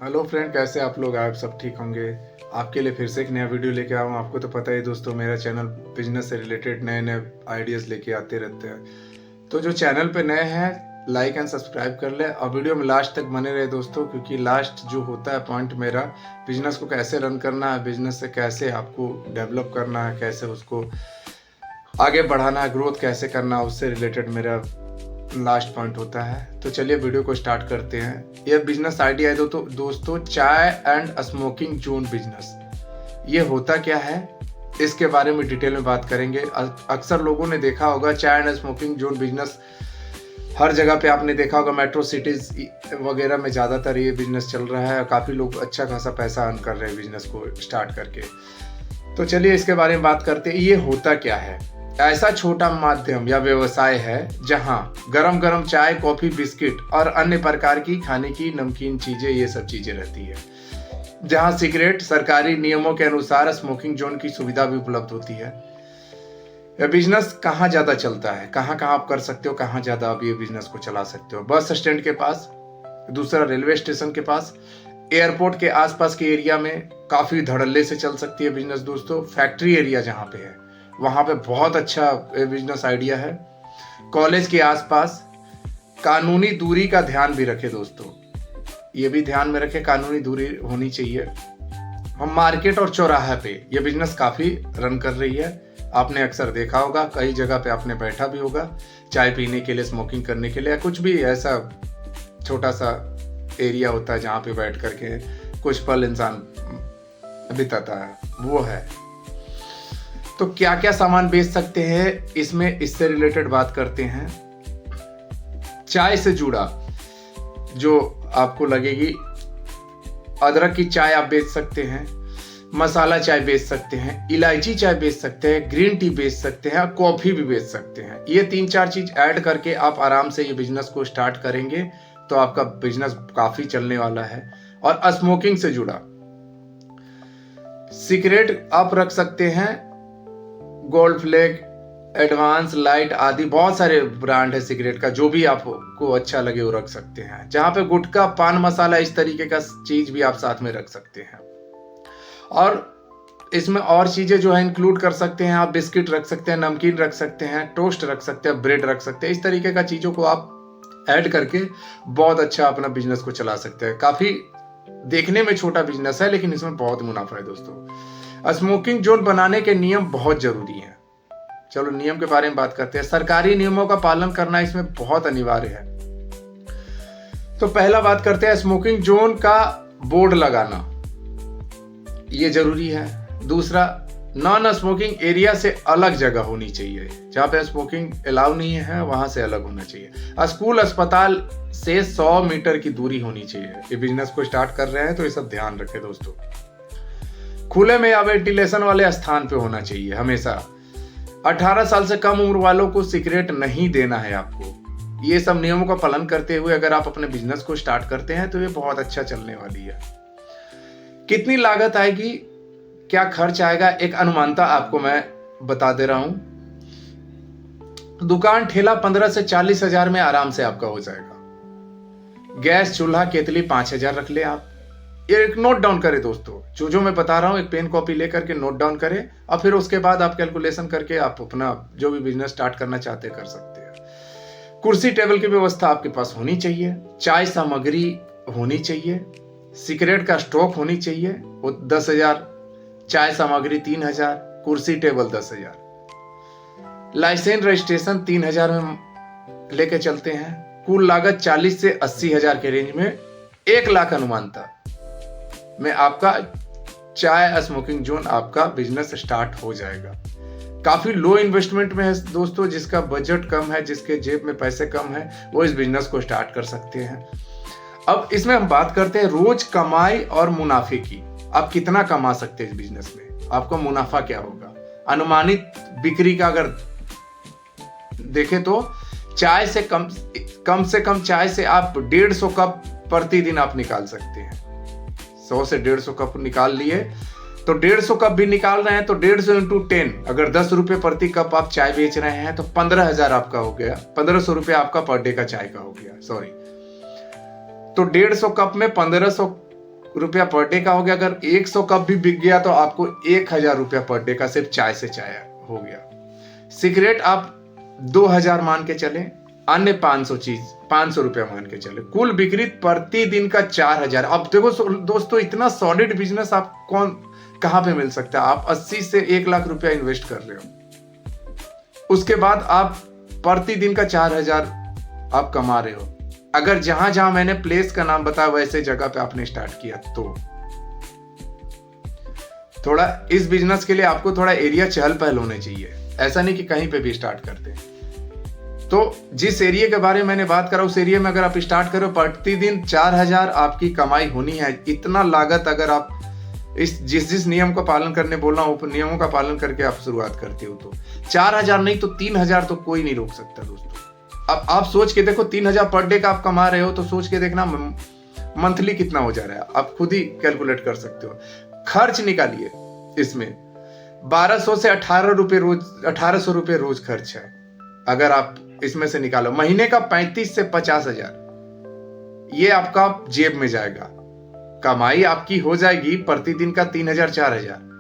Hello friend, कैसे आप लोग? आप सब ठीक होंगे। आपके लिए फिर से एक नया वीडियो लेके आया हूँ। आपको तो पता है दोस्तों, मेरा चैनल बिजनेस से रिलेटेड नए नए आइडियाज़ लेके आते रहते हैं। तो जो चैनल पे नए हैं, लाइक एंड सब्सक्राइब कर ले और वीडियो में लास्ट तक बने रहे दोस्तों, क्योंकि लास्ट जो होता है पॉइंट मेरा, बिजनेस को कैसे रन करना है, बिजनेस से कैसे आपको डेवलप करना है, कैसे उसको आगे बढ़ाना है, ग्रोथ कैसे करना है, उससे रिलेटेड मेरा लास्ट पॉइंट होता है। तो चलिए वीडियो को स्टार्ट करते हैं। यह बिजनेस आइडिया है दोस्तों, चाय एंड स्मोकिंग जोन बिजनेस। ये होता क्या है, इसके बारे में डिटेल में बात करेंगे। अक्सर लोगों ने देखा होगा चाय एंड स्मोकिंग जोन बिजनेस, हर जगह पे आपने देखा होगा, मेट्रो सिटीज वगैरह में ज़्यादातर ये बिजनेस चल रहा है। काफ़ी लोग अच्छा खासा पैसा अर्न कर रहे हैं बिजनेस को स्टार्ट करके। तो चलिए इसके बारे में बात करते हैं। ये होता क्या है? ऐसा छोटा माध्यम या व्यवसाय है जहां गरम गरम चाय, कॉफी, बिस्किट और अन्य प्रकार की खाने की नमकीन चीजें, ये सब चीजें रहती है। जहां सिगरेट सरकारी नियमों के अनुसार स्मोकिंग जोन की सुविधा भी उपलब्ध होती है। यह बिजनेस कहाँ ज्यादा चलता है, कहाँ कहाँ आप कर सकते हो, कहाँ ज्यादा आप ये बिजनेस को चला सकते हो? बस स्टैंड के पास, दूसरा रेलवे स्टेशन के पास, एयरपोर्ट के आसपास के एरिया में काफी धड़ल्ले से चल सकती है बिजनेस दोस्तों। फैक्ट्री एरिया जहाँ पे है वहां पे बहुत अच्छा बिजनेस आइडिया है। कॉलेज के आसपास कानूनी दूरी का ध्यान भी रखे दोस्तों, ये भी ध्यान में रखे, कानूनी दूरी होनी चाहिए। हम मार्केट और चौराहे पे ये बिजनेस काफी रन कर रही है। आपने अक्सर देखा होगा, कई जगह पे आपने बैठा भी होगा चाय पीने के लिए, स्मोकिंग करने के लिए, कुछ भी ऐसा छोटा सा एरिया होता है जहाँ पे बैठ करके कुछ पल इंसान बिताता है, वो है। तो क्या क्या सामान बेच सकते हैं इसमें, इससे रिलेटेड बात करते हैं। चाय से जुड़ा जो आपको लगेगी, अदरक की चाय आप बेच सकते हैं, मसाला चाय बेच सकते हैं, इलायची चाय बेच सकते हैं, ग्रीन टी बेच सकते हैं, कॉफी भी बेच सकते हैं। ये 3-4 चीज ऐड करके आप आराम से ये बिजनेस को स्टार्ट करेंगे तो आपका बिजनेस काफी चलने वाला है। और स्मोकिंग से जुड़ा सिगरेट आप रख सकते हैं, गोल्ड फ्लेग, एडवांस, लाइट आदि बहुत सारे ब्रांड है सिगरेट का, जो भी आपको अच्छा लगे वो रख सकते हैं। जहां पे गुटखा, पान मसाला, इस तरीके का चीज भी आप साथ में रख सकते हैं। और इसमें और चीजें जो है इंक्लूड कर सकते हैं आप। बिस्किट रख सकते हैं, नमकीन रख सकते हैं, टोस्ट रख सकते हैं, ब्रेड रख सकते हैं। इस तरीके का चीजों को आप ऐड करके बहुत अच्छा अपना बिजनेस को चला सकते हैं। काफी देखने में छोटा बिजनेस है लेकिन इसमें बहुत मुनाफा है दोस्तों। स्मोकिंग जोन बनाने के नियम बहुत जरूरी हैं। चलो नियम के बारे में बात करते हैं। सरकारी नियमों का पालन करना इसमें बहुत अनिवार्य है। तो पहला बात करते हैं, स्मोकिंग जोन का बोर्ड लगाना, ये जरूरी है। दूसरा, नॉन स्मोकिंग एरिया से अलग जगह होनी चाहिए, जहां पे स्मोकिंग अलाउ नहीं है वहां से अलग होना चाहिए। स्कूल, अस्पताल से 100 मीटर की दूरी होनी चाहिए। ये बिजनेस को स्टार्ट कर रहे हैं तो ये सब ध्यान रखें दोस्तों। खुले में या वेंटिलेशन वाले स्थान पे होना चाहिए हमेशा। 18 साल से कम उम्र वालों को सिगरेट नहीं देना है आपको। ये सब नियमों का पालन करते हुए अगर आप अपने बिजनेस को स्टार्ट करते हैं तो ये बहुत अच्छा चलने वाली है। कितनी लागत आएगी, क्या खर्च आएगा, एक अनुमानता आपको मैं बता दे रहा हूं। दुकान ठेला 15 से 40 हजार में आराम से आपका हो जाएगा। गैस चूल्हा केतली 5,000 रख ले आप। ये एक नोट डाउन करें दोस्तों, जो मैं बता रहा हूं, एक पेन कॉपी लेकर के नोट डाउन करें और फिर उसके बाद आप कैलकुलेशन करके आप अपना जो भी बिजनेस स्टार्ट करना चाहते हैं कर सकते हैं। कुर्सी टेबल की व्यवस्था आपके पास होनी चाहिए, चाय सामग्री होनी चाहिए, सिगरेट का स्टॉक होनी चाहिए, वो 10,000, चाय सामग्री 3,000, कुर्सी टेबल 10,000, लाइसेंस रजिस्ट्रेशन 3,000 में लेके चलते हैं। कुल लागत 40 से 80 हजार के रेंज में, 1 लाख अनुमानता में आपका चाय स्मोकिंग जोन, आपका बिजनेस स्टार्ट हो जाएगा। काफी लो इन्वेस्टमेंट में है दोस्तों। जिसका बजट कम है, जिसके जेब में पैसे कम है, वो इस बिजनेस को स्टार्ट कर सकते हैं। अब इसमें हम बात करते हैं रोज कमाई और मुनाफे की। आप कितना कमा सकते हैं इस बिजनेस में, आपका मुनाफा क्या होगा। अनुमानित बिक्री का अगर देखें तो चाय से कम चाय से आप 150 कप प्रतिदिन आप निकाल सकते हैं। 100 से 150 कप निकाल लिए तो 150 कप भी निकाल रहे हैं तो 150 इंटू 10, अगर 10 रुपए प्रति कप आप चाय बेच रहे हैं तो 15,000 आपका हो गया। 1,500 रुपये आपका पर डे का चाय का हो गया, सॉरी। तो 150 कप में 1,500 रुपया पर डे का हो गया। अगर 100 कप भी बिक गया तो आपको 1000 रुपया पर डे का सिर्फ चाय से चाय हो गया। सिगरेट आप 2000 मान के चले, अन्य 500 रुपया मान के चले, कुल बिक्री प्रतिदिन का 4000। अब देखो दोस्तों, इतना सॉलिड बिजनेस आप कहां पे मिल सकता है। आप 80 से 1 लाख रुपया इन्वेस्ट कर रहे हो, उसके बाद आप प्रतिदिन का 4000 आप कमा रहे हो। अगर जहां जहां मैंने प्लेस का नाम बताया वैसे जगह पे आपने स्टार्ट किया तो थोड़ा इस बिजनेस के लिए आपको थोड़ा एरिया चहल पहल होने चाहिए। ऐसा नहीं कि कहीं पे भी स्टार्ट करते हैं। तो जिस एरिया के बारे में मैंने बात करा उस एरिया में अगर आप स्टार्ट करो, प्रतिदिन 4000 आपकी कमाई होनी है। इतना लागत अगर आप जिस नियम का पालन करने बोल रहा हूं नियमों का पालन करके आप शुरुआत करते हो तो 4000 नहीं तो 3000 तो कोई नहीं रोक सकता दोस्तों। अब आप सोच के देखो, 3000 पर डे का आप कमा रहे हो तो सोच के देखना मंथली कितना हो जा रहा है, आप खुद ही कैलकुलेट कर सकते हो। खर्च निकालिए, इसमें 1200 से 1800 रुपये रोज खर्च है। अगर आप इसमें से निकालो महीने का 35 से 50,000 ये आपका जेब में जाएगा। कमाई आपकी हो जाएगी प्रतिदिन का 3000 4000,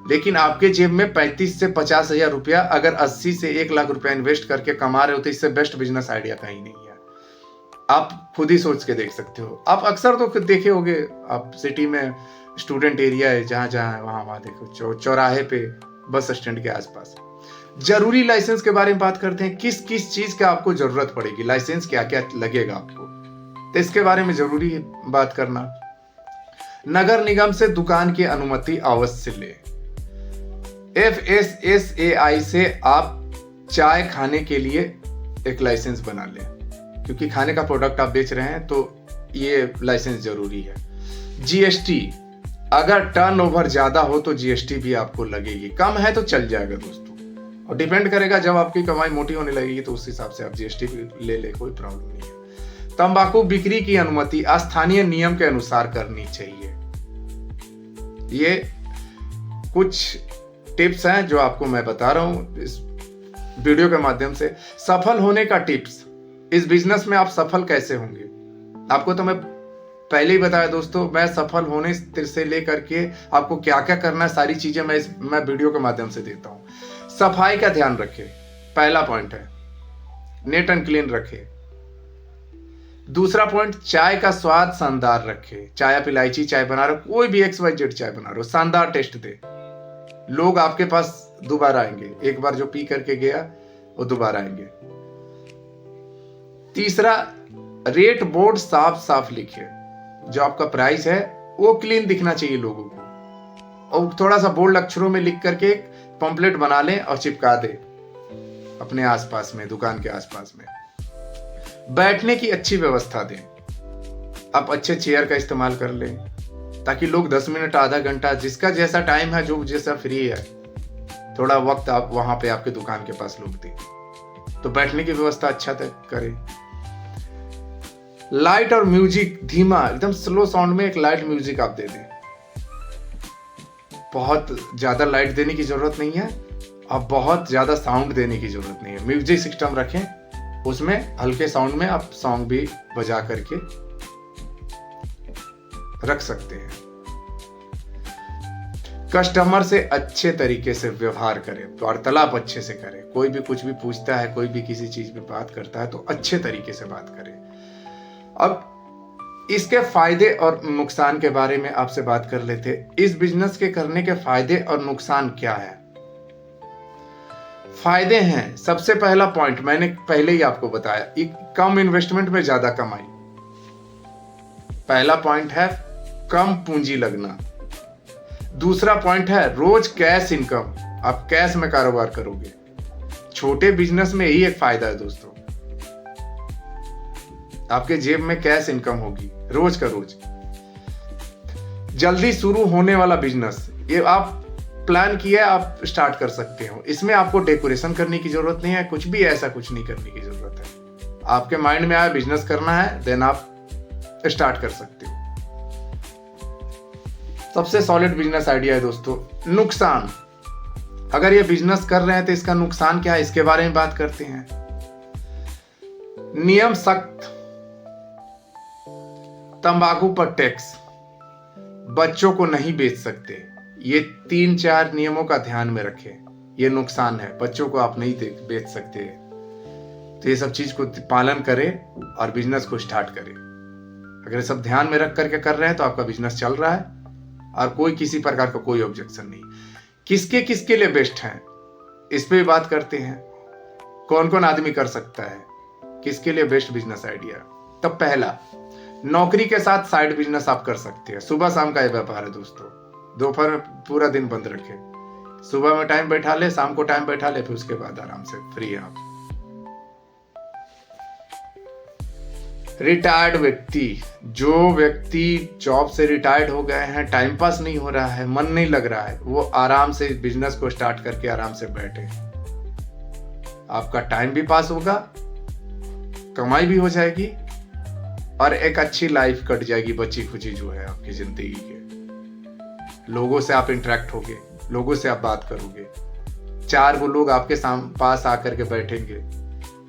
लेकिन आपके जेब में 35 से 50,000 रुपया अगर 80 से 1 लाख रुपया इन्वेस्ट करके कमा रहे हो तो इससे बेस्ट बिजनेस आइडिया कहीं नहीं है। आप खुद ही सोच के देख सकते हो। आप अक्सर तो खुद देखे होंगे, आप सिटी में स्टूडेंट एरिया है जहां जहां वहां देखो, चौराहे पे, बस स्टैंड के आसपास। जरूरी लाइसेंस के बारे में बात करते हैं। किस किस चीज का आपको जरूरत पड़ेगी, लाइसेंस क्या क्या लगेगा आपको, तो इसके बारे में जरूरी बात करना। नगर निगम से दुकान की अनुमति अवश्य ले। FSSAI से आप चाय खाने के लिए एक लाइसेंस बना लें, क्योंकि खाने का प्रोडक्ट आप बेच रहे हैं तो ये लाइसेंस जरूरी है। GST, अगर टर्नओवर ज्यादा हो तो GST भी आपको लगेगी, कम है तो चल जाएगा दोस्तों, और डिपेंड करेगा जब आपकी कमाई मोटी होने लगेगी तो उस हिसाब से आप GST भी ले कोई प्रॉब्लम नहीं है। तंबाकू बिक्री की अनुमति स्थानीय नियम के अनुसार करनी चाहिए। ये कुछ टिप्स हैं जो आपको मैं बता रहा हूं इस वीडियो के माध्यम से। सफल होने का टिप्स, इस बिजनेस में आप सफल कैसे होंगे आपको तो मैं पहले ही बताया दोस्तों। मैं सफल होने से लेकर के आपको क्या क्या करना है सारी चीजें मैं वीडियो के माध्यम से देता हूं। सफाई का ध्यान रखें, पहला पॉइंट है, नीट एंड क्लीन रखें। दूसरा पॉइंट, चाय का स्वाद शानदार रखे। चाय आप इलायची चाय बना रहे हो, कोई भी XYZ चाय बना रहे हो, शानदार टेस्ट दे, लोग आपके पास दोबारा आएंगे। एक बार जो पी करके गया वो दोबारा आएंगे। तीसरा, रेट बोर्ड साफ साफ लिखे, जो आपका प्राइस है वो क्लीन दिखना चाहिए लोगों को, और थोड़ा सा बोल्ड अक्षरों में लिख करके एक पंपलेट बना लें और चिपका दे अपने आसपास में, दुकान के आसपास में। बैठने की अच्छी व्यवस्था दें, आप अच्छे चेयर का इस्तेमाल कर लें ताकि लोग 10 मिनट आधा घंटा, जिसका जैसा टाइम है, जो जैसा फ्री है, थोड़ा वक्त आप वहां पे आपके दुकान के पास लोग दें, तो बैठने की व्यवस्था अच्छा करें। लाइट और म्यूजिक धीमा, एकदम स्लो साउंड में एक लाइट म्यूजिक आप दे दें। बहुत ज्यादा लाइट देने की जरूरत नहीं है और बहुत ज्यादा साउंड देने की जरूरत नहीं है। म्यूजिक सिस्टम रखें, उसमें हल्के साउंड में आप सॉन्ग भी बजा करके रख सकते हैं। कस्टमर से अच्छे तरीके से व्यवहार करें, वार्तालाप अच्छे से करें। कोई भी कुछ भी पूछता है, कोई भी किसी चीज पे बात करता है तो अच्छे तरीके से बात करें। अब इसके फायदे और नुकसान के बारे में आपसे बात कर लेते। इस बिजनेस के करने के फायदे और नुकसान क्या है? फायदे हैं, सबसे पहला पॉइंट मैंने पहले ही आपको बताया, कम इन्वेस्टमेंट में ज्यादा कमाई। पहला पॉइंट है कम पूंजी लगना। दूसरा पॉइंट है रोज कैश इनकम, आप कैश में कारोबार करोगे। छोटे बिजनेस में यही एक फायदा है दोस्तों, आपके जेब में कैश इनकम होगी रोज का रोज। जल्दी शुरू होने वाला बिजनेस, ये आप प्लान किया आप स्टार्ट कर सकते हो। इसमें आपको डेकोरेशन करने की जरूरत नहीं है, कुछ भी ऐसा कुछ नहीं करने की जरूरत है। आपके माइंड में आया बिजनेस करना है, देन आप स्टार्ट कर सकते हो। सबसे सॉलिड बिजनेस आइडिया है दोस्तों। नुकसान, अगर ये बिजनेस कर रहे हैं तो इसका नुकसान क्या है, इसके बारे में बात करते हैं। नियम सख्त, तंबाकू पर टैक्स, बच्चों को नहीं बेच सकते। ये 3-4 नियमों का ध्यान में रखें। ये नुकसान है, बच्चों को आप नहीं बेच सकते। तो ये सब चीज को पालन करें और बिजनेस को स्टार्ट करें। अगर सब ध्यान में रख करके कर रहे हैं तो आपका बिजनेस चल रहा है और कोई किसी प्रकार का कोई ऑब्जेक्शन नहीं। किसके किसके लिए बेस्ट है इस पे भी बात करते हैं। कौन कौन आदमी कर सकता है, किसके लिए बेस्ट बिजनेस आइडिया। तब पहला, नौकरी के साथ साइड बिजनेस आप कर सकते हैं। सुबह शाम का ये व्यापार है दोस्तों। दोपहर में पूरा दिन बंद रखे, सुबह में टाइम बैठा ले, शाम को टाइम बैठा ले, फिर उसके बाद आराम से फ्री है आप। रिटायर्ड व्यक्ति, जो व्यक्ति जॉब से रिटायर्ड हो गए हैं, टाइम पास नहीं हो रहा है, मन नहीं लग रहा है, वो आराम से बिजनेस को स्टार्ट करके आराम से बैठे। आपका टाइम भी पास होगा, कमाई भी हो जाएगी और एक अच्छी लाइफ कट जाएगी, बची खुची जो है आपकी जिंदगी के। लोगों से आप इंटरेक्ट होगे, लोगों से आप बात करोगे, 4 वो लोग आपके पास आकर के बैठेंगे।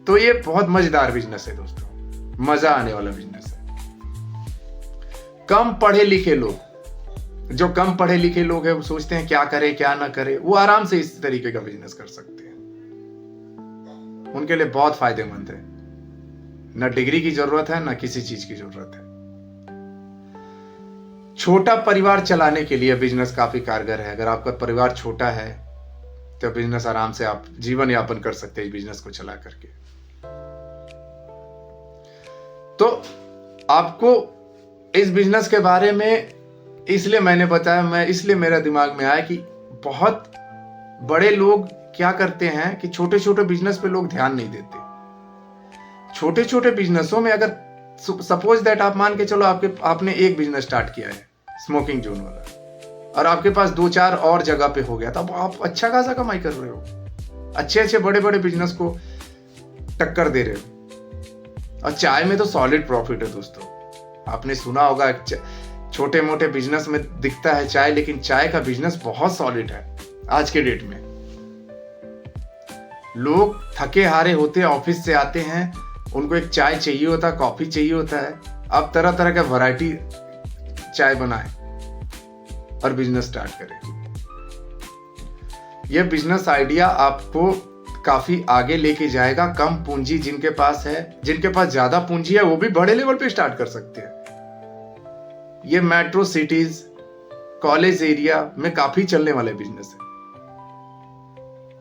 तो ये बहुत मजेदार बिजनेस है दोस्तों, मजा आने वाला बिजनेस है। कम पढ़े लिखे लोग, जो कम पढ़े लिखे लोग हैं, वो सोचते हैं क्या करें क्या ना करें, वो आराम से इस तरीके का बिजनेस कर सकते हैं। उनके लिए बहुत फायदेमंद है। ना डिग्री की जरूरत है, ना किसी चीज की जरूरत है। छोटा परिवार चलाने के लिए बिजनेस काफी कारगर है। अगर आपका परिवार छोटा है तो बिजनेस आराम से आप जीवन यापन कर सकते हैं इस बिजनेस को चला करके। तो आपको इस बिजनेस के बारे में इसलिए मैंने बताया, इसलिए मेरा दिमाग में आया कि बहुत बड़े लोग क्या करते हैं कि छोटे छोटे बिजनेस पे लोग ध्यान नहीं देते। छोटे छोटे बिजनेसों में अगर सपोज दैट आप मान के चलो आपने एक बिजनेस स्टार्ट किया है स्मोकिंग जोन वाला, और आपके पास 2-4 और जगह पे हो गया, तो आप अच्छा खासा कमाई कर रहे हो, अच्छे बड़े बड़े बिजनेस को टक्कर दे रहे हो। और चाय में तो सॉलिड प्रॉफिट है दोस्तों। आपने सुना होगा छोटे मोटे बिजनेस में दिखता है चाय, लेकिन चाय का बिजनेस बहुत सॉलिड है आज के डेट में। लोग थके हारे होते हैं, ऑफिस से आते हैं, उनको एक चाय चाहिए होता है, कॉफी चाहिए होता है। आप तरह तरह का वैरायटी चाय बनाएं और बिजनेस स्टार्ट करें। यह बिजनेस आइडिया आपको काफी आगे लेके जाएगा। कम पूंजी जिनके पास है, जिनके पास ज्यादा पूंजी है वो भी बड़े लेवल पे स्टार्ट कर सकते हैं। ये मेट्रो सिटीज, कॉलेज एरिया में काफी चलने वाले बिजनेस है,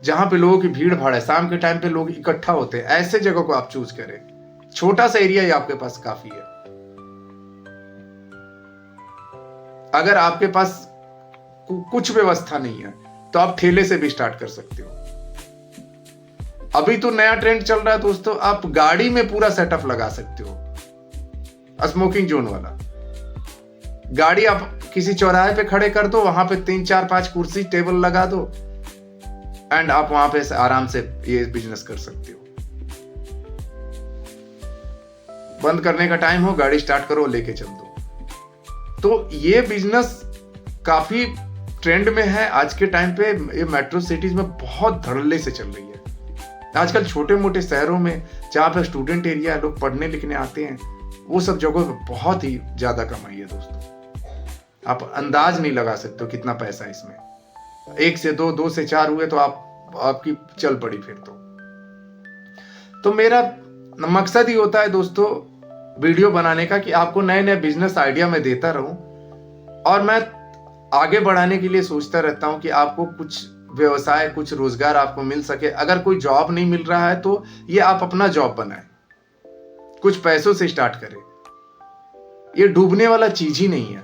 जहां पे लोगों की भीड़ भाड़ है, शाम के टाइम पे लोग इकट्ठा होते हैं। ऐसे जगह को आप चूज करें। छोटा सा एरिया ही आपके पास काफी है। अगर आपके पास कुछ व्यवस्था नहीं है तो आप ठेले से भी स्टार्ट कर सकते हो। अभी तो नया ट्रेंड चल रहा है दोस्तों, आप गाड़ी में पूरा सेटअप लगा सकते हो स्मोकिंग जोन वाला। गाड़ी आप किसी चौराहे पे खड़े कर दो, वहां पे 3-4-5 कुर्सी टेबल लगा दो एंड आप वहां पे आराम से ये बिजनेस कर सकते हो। बंद करने का टाइम हो, गाड़ी स्टार्ट करो, लेके चल दो। तो ये बिजनेस काफी ट्रेंड में है आज के टाइम पे। ये मेट्रो सिटीज में बहुत धड़ल्ले से चल रही है आजकल। छोटे मोटे शहरों में जहां पे स्टूडेंट एरिया, लोग पढ़ने लिखने आते हैं, वो सब जगहों पे बहुत ही ज्यादा कमाई है दोस्तों। आप अंदाज नहीं लगा सकते हो कितना पैसा है इसमें। 1 से 2, 2 से 4 हुए तो आपकी चल पड़ी फिर तो मेरा मकसद ही होता है दोस्तों वीडियो बनाने का कि आपको नए नए बिजनेस आइडिया मैं देता रहूं, और मैं आगे बढ़ाने के लिए सोचता रहता हूं कि आपको कुछ व्यवसाय, कुछ रोजगार आपको मिल सके। अगर कोई जॉब नहीं मिल रहा है तो ये आप अपना जॉब बनाएं, कुछ पैसों से स्टार्ट करें। ये डूबने वाला चीज ही नहीं है।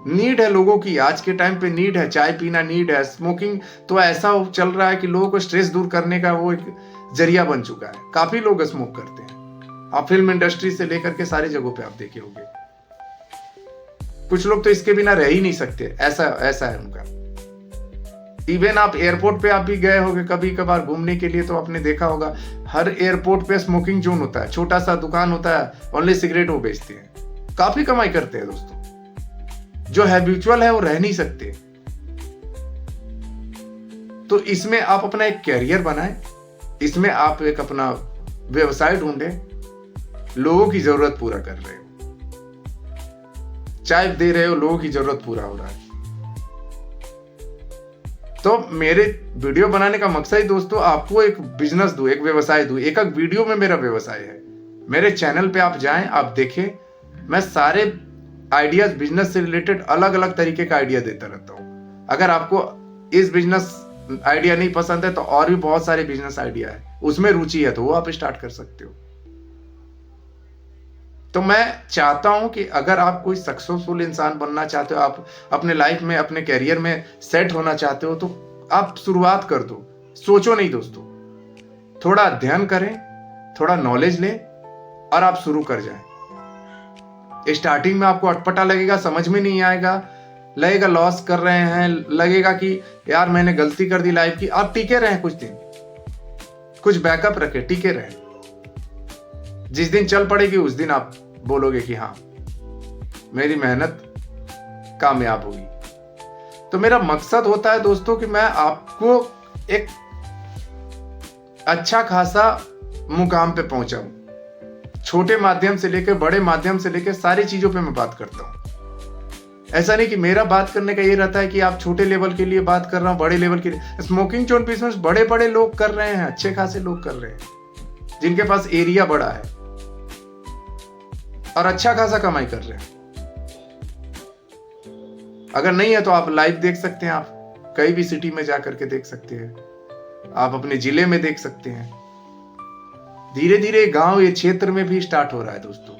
नीड है लोगों की, आज के टाइम पे नीड है, चाय पीना नीड है। स्मोकिंग तो ऐसा चल रहा है कि लोगों को स्ट्रेस दूर करने का वो एक जरिया बन चुका है। काफी लोग स्मोक करते हैं। आप फिल्म इंडस्ट्री से लेकर के सारी जगहों पे आप देखे होंगे। कुछ लोग तो इसके बिना रह ही नहीं सकते, ऐसा है उनका। इवन आप एयरपोर्ट पे आप भी गए होंगे कभी कभार घूमने के लिए, तो आपने देखा होगा हर एयरपोर्ट पे स्मोकिंग जोन होता है, छोटा सा दुकान होता है, ओनली सिगरेट वो बेचते हैं। काफी कमाई करते हैं दोस्तों। जो हैबिचुअल है वो रह नहीं सकते। तो इसमें आप अपना एक कैरियर बनाएं, इसमें आप एक अपना व्यवसाय ढूंढें, लोगों की जरूरत पूरा कर रहे हो। चाय दे रहे हो, लोगों की जरूरत पूरा हो रहा है। तो मेरे वीडियो बनाने का मकसद ही दोस्तों आपको एक बिजनेस दूं, एक व्यवसाय दूं। एक एक वीडियो में मेरा व्यवसाय है। मेरे चैनल पे आप जाएं, आप देखें, मैं सारे आइडियाज बिजनेस से रिलेटेड अलग अलग तरीके का आइडिया देता रहता हूं। अगर आपको इस बिजनेस आइडिया नहीं पसंद है तो और भी बहुत सारे बिजनेस आइडिया है, उसमें रुचि है तो वो आप स्टार्ट कर सकते हो। तो मैं चाहता हूं कि अगर आप कोई सक्सेसफुल इंसान बनना चाहते हो, आप अपने लाइफ में, अपने कैरियर में सेट होना चाहते हो, तो आप शुरुआत कर दो। सोचो नहीं दोस्तों, थोड़ा अध्ययन करें, थोड़ा नॉलेज लें और आप शुरू कर जाएं। स्टार्टिंग में आपको अटपटा लगेगा, समझ में नहीं आएगा, लगेगा लॉस कर रहे हैं, लगेगा कि यार मैंने गलती कर दी लाइफ की। आप टिके रहें कुछ दिन, कुछ बैकअप रखें, टिके रहें। जिस दिन चल पड़ेगी उस दिन आप बोलोगे कि हाँ मेरी मेहनत कामयाब होगी। तो मेरा मकसद होता है दोस्तों कि मैं आपको एक अच्छा खासा मुकाम पे पहुंचाऊं। छोटे माध्यम से लेकर बड़े माध्यम से लेकर सारी चीजों पे मैं बात करता हूं। ऐसा नहीं कि मेरा बात करने का ये रहता है कि आप छोटे लेवल के लिए बात कर रहा हूं, बड़े लेवल के लिए। स्मोकिंग जोन बिजनेस बड़े बड़े लोग कर रहे हैं, अच्छे खासे लोग कर रहे हैं, जिनके पास एरिया बड़ा है और अच्छा खासा कमाई कर रहे हैं। अगर नहीं है तो आप लाइव देख सकते हैं, आप कहीं भी सिटी में जाकर के देख सकते हैं, आप अपने जिले में देख सकते हैं। धीरे धीरे गांव, ये क्षेत्र में भी स्टार्ट हो रहा है दोस्तों।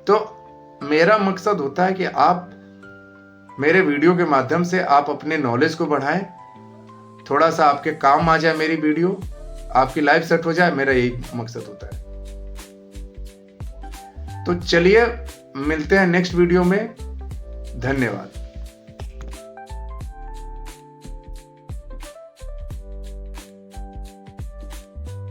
तो मेरा मकसद होता है कि आप मेरे वीडियो के माध्यम से आप अपने नॉलेज को बढ़ाएं, थोड़ा सा आपके काम आ जाए मेरी वीडियो, आपकी लाइफ सेट हो जाए, मेरा यही मकसद होता है। तो चलिए मिलते हैं नेक्स्ट वीडियो में। धन्यवाद।